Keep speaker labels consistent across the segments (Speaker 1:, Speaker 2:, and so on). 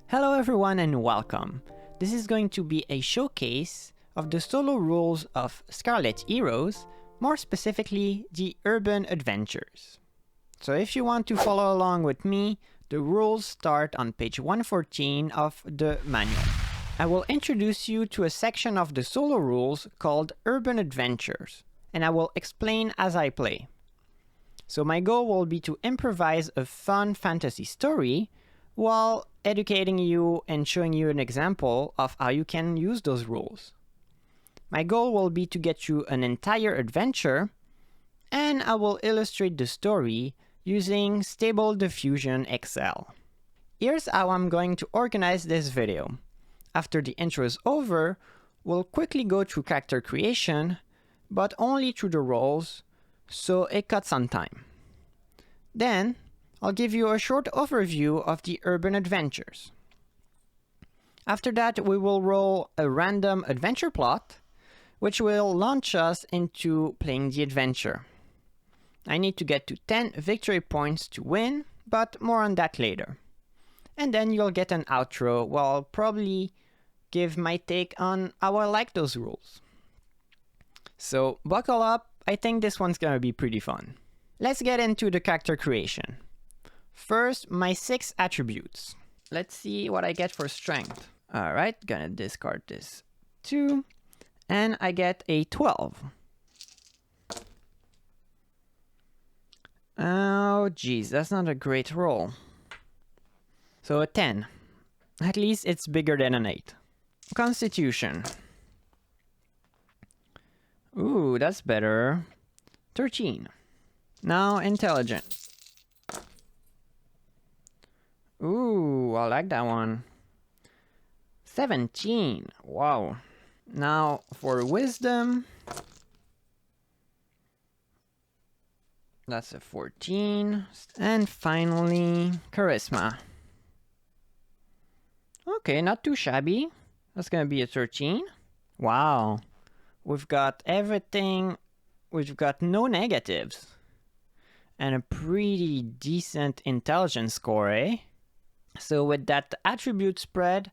Speaker 1: Hello everyone and welcome. This is going to be a showcase of the solo rules of Scarlet Heroes, more specifically the urban adventures. So if you want to follow along with me, the rules start on page 114 of the manual. I will introduce you to a section of the solo rules called Urban Adventures, and I will explain as I play. So my goal will be to improvise a fun fantasy story while educating you and showing you an example of how you can use those rules. My goal will be to get you an entire adventure, and I will illustrate the story using Stable Diffusion XL. Here's how I'm going to organize this video. After the intro is over, we'll quickly go through character creation, but only through the roles, so it cuts on time. Then, I'll give you a short overview of the urban adventures. After that, we will roll a random adventure plot, which will launch us into playing the adventure. I need to get to 10 victory points to win, but more on that later. And then you'll get an outro where I'll probably give my take on how I like those rules. So buckle up, I think this one's gonna be pretty fun. Let's get into the character creation. First, my 6 attributes. Let's see what I get for strength. Alright, gonna discard this 2, and I get a 12. Oh geez, that's not a great roll. So a 10. At least it's bigger than an 8. Constitution. Ooh, that's better. 13. Now intelligence. Ooh, I like that one. 17. Wow. Now for wisdom. That's a 14. And finally, charisma. Okay, not too shabby. That's gonna be a 13. Wow. We've got everything. We've got no negatives. And a pretty decent intelligence score, eh? So with that attribute spread,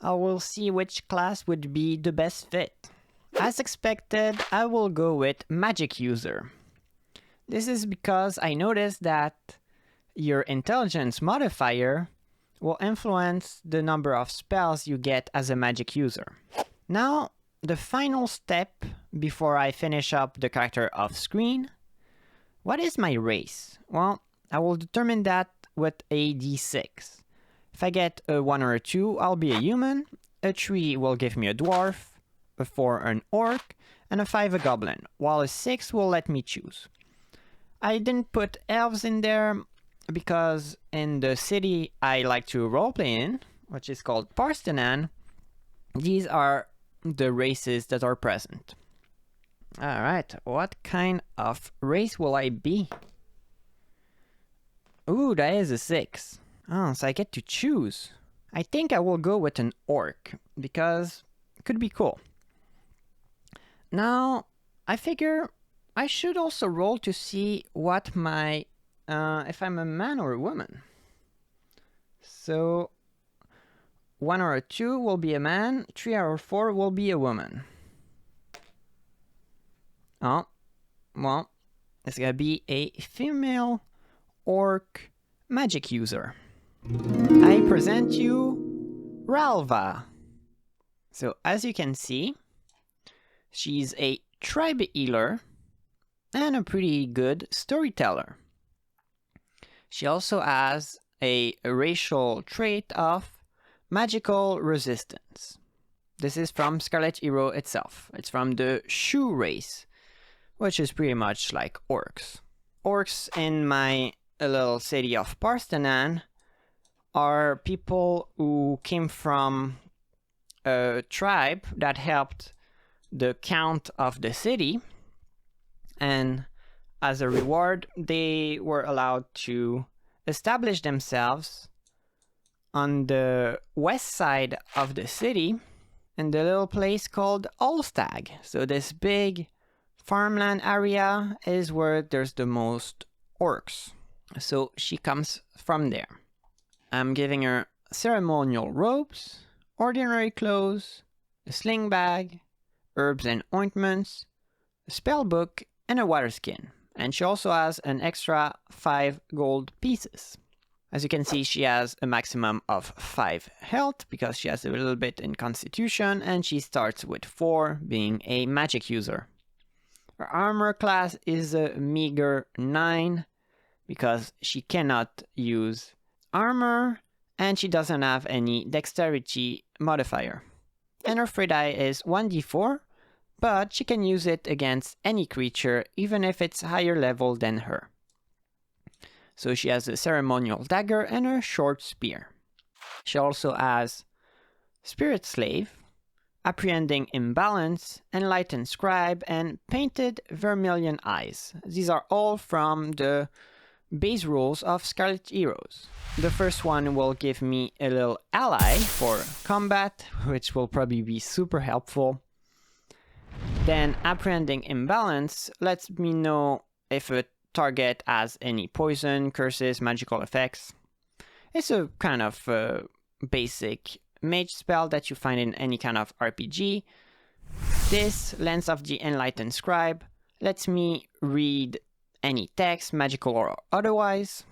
Speaker 1: I will see which class would be the best fit. As expected, I will go with Magic User. This is because I noticed that your intelligence modifier will influence the number of spells you get as a magic user. Now, the final step before I finish up the character off screen. What is my race? Well, I will determine that with a d6. If I get a 1 or a 2, I'll be a human, a 3 will give me a dwarf, a 4 an orc, and a 5 a goblin, while a 6 will let me choose. I didn't put elves in there because in the city I like to roleplay in, which is called Parstenan, these are the races that are present. Alright, what kind of race will I be? Ooh, that is a 6. Oh, so I get to choose. I think I will go with an orc, because it could be cool. Now, I figure I should also roll to see what my... if I'm a man or a woman. So, 1 or a 2 will be a man, 3 or 4 will be a woman. Oh, well, it's gonna be a female orc magic user. I present you Ralva. So as you can see, she's a tribe healer and a pretty good storyteller. She also has a racial trait of magical resistance. This is from Scarlet Hero itself. It's from the Shu race, which is pretty much like orcs. Orcs in my little city of Parstenan are people who came from a tribe that helped the count of the city, and as a reward they were allowed to establish themselves on the west side of the city in the little place called Ulstag. So this big farmland area is where there's the most orcs. So she comes from there. I'm giving her ceremonial robes, ordinary clothes, a sling bag, herbs and ointments, a spell book, and a water skin. And she also has an extra 5 gold pieces. As you can see, she has a maximum of 5 health because she has a little bit in constitution, and she starts with 4, being a magic user. Her armor class is a meager 9 because she cannot use armor and she doesn't have any dexterity modifier. And her free die is 1d4, but she can use it against any creature even if it's higher level than her. So she has a ceremonial dagger and a short spear. She also has Spirit Slave, Apprehending Imbalance, Enlightened Scribe, and Painted Vermilion Eyes. These are all from the base rules of Scarlet Heroes. The first one will give me a little ally for combat, which will probably be super helpful. Then Apprehending Imbalance lets me know if a target has any poison, curses, magical effects. It's a kind of basic mage spell that you find in any kind of RPG. This Lens of the Enlightened Scribe lets me read any text, magical or otherwise.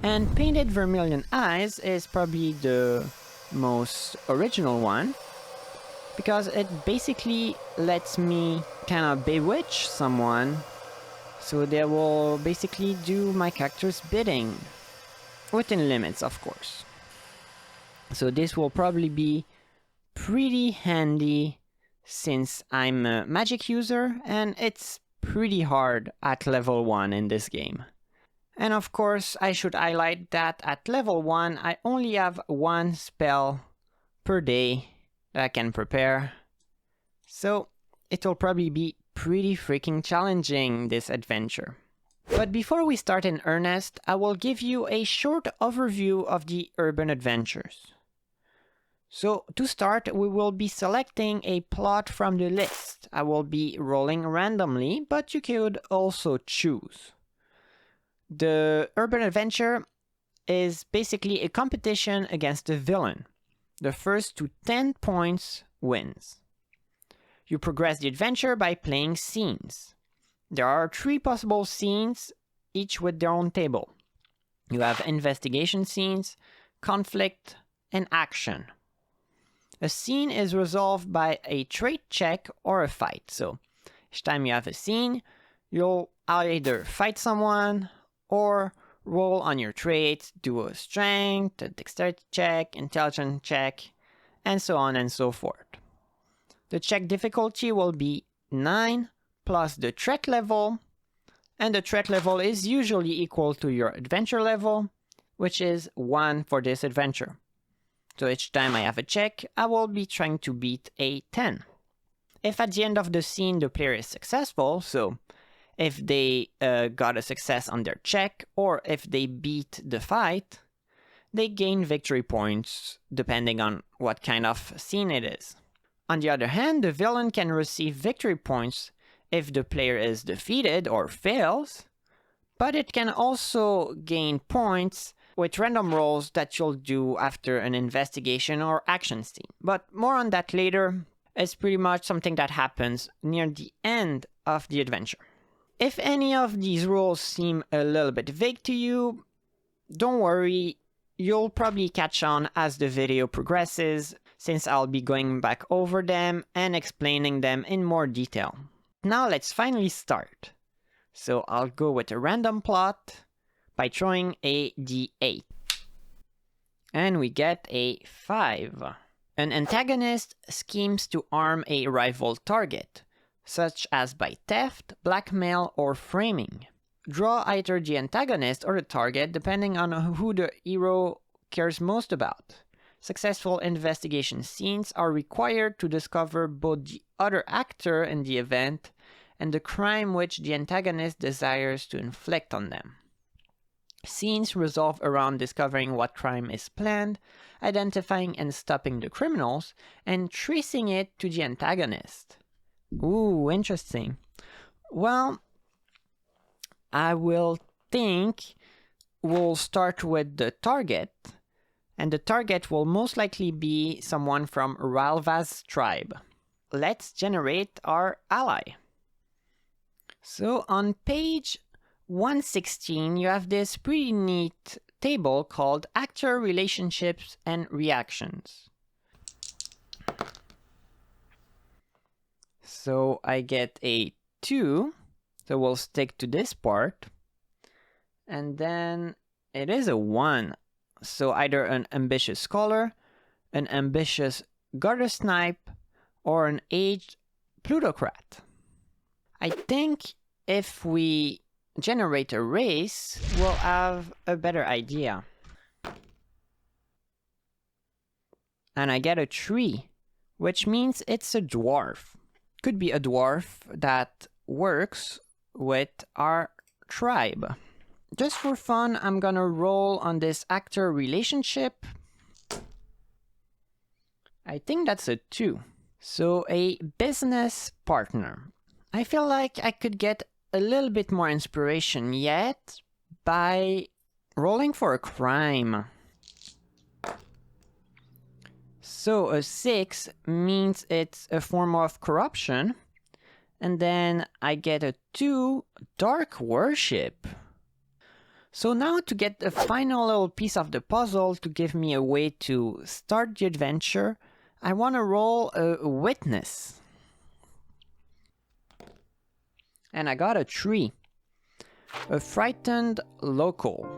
Speaker 1: And Painted Vermilion Eyes is probably the most original one, because it basically lets me kind of bewitch someone, so they will basically do my character's bidding, within limits of course. So this will probably be pretty handy since I'm a magic user and it's pretty hard at level 1 in this game. And of course I should highlight that at level 1 I only have 1 spell per day that I can prepare. So it will probably be pretty freaking challenging, this adventure. But before we start in earnest, I will give you a short overview of the urban adventures. So to start, we will be selecting a plot from the list. I will be rolling randomly, but you could also choose. The urban adventure is basically a competition against the villain. The first to 10 points wins. You progress the adventure by playing scenes. There are 3 possible scenes, each with their own table. You have investigation scenes, conflict, and action. A scene is resolved by a trait check or a fight. So each time you have a scene, you'll either fight someone or roll on your traits, do a strength, a dexterity check, intelligence check, and so on and so forth. The check difficulty will be 9 plus the threat level, and the threat level is usually equal to your adventure level, which is 1 for this adventure. So each time I have a check, I will be trying to beat a 10. If at the end of the scene the player is successful, so if they got a success on their check, or if they beat the fight, they gain victory points depending on what kind of scene it is. On the other hand, the villain can receive victory points if the player is defeated or fails, but it can also gain points with random rolls that you'll do after an investigation or action scene. But more on that later. It's pretty much something that happens near the end of the adventure. If any of these rules seem a little bit vague to you, don't worry, you'll probably catch on as the video progresses, since I'll be going back over them and explaining them in more detail. Now let's finally start. So I'll go with a random plot by throwing a d8. And we get a 5. An antagonist schemes to harm a rival target, such as by theft, blackmail, or framing. Draw either the antagonist or the target depending on who the hero cares most about. Successful investigation scenes are required to discover both the other actor in the event and the crime which the antagonist desires to inflict on them. Scenes revolve around discovering what crime is planned, identifying and stopping the criminals, and tracing it to the antagonist. Ooh, interesting. Well, I will think we'll start with the target, and the target will most likely be someone from Ralva's tribe. Let's generate our ally. So on page 116, you have this pretty neat table called Actor Relationships and Reactions. So I get a 2, so we'll stick to this part. And then it is a 1, so either an ambitious scholar, an ambitious gutter snipe, or an aged plutocrat. I think if we generate a race, we'll have a better idea. And I get a 3, which means it's a dwarf. Could be a dwarf that works with our tribe. Just for fun, I'm gonna roll on this actor relationship. I think that's a 2. So a business partner. I feel like I could get a little bit more inspiration yet by rolling for a crime. So a 6 means it's a form of corruption. And then I get a 2, dark worship. So now to get the final little piece of the puzzle to give me a way to start the adventure, I want to roll a witness. And I got a 3, a frightened local.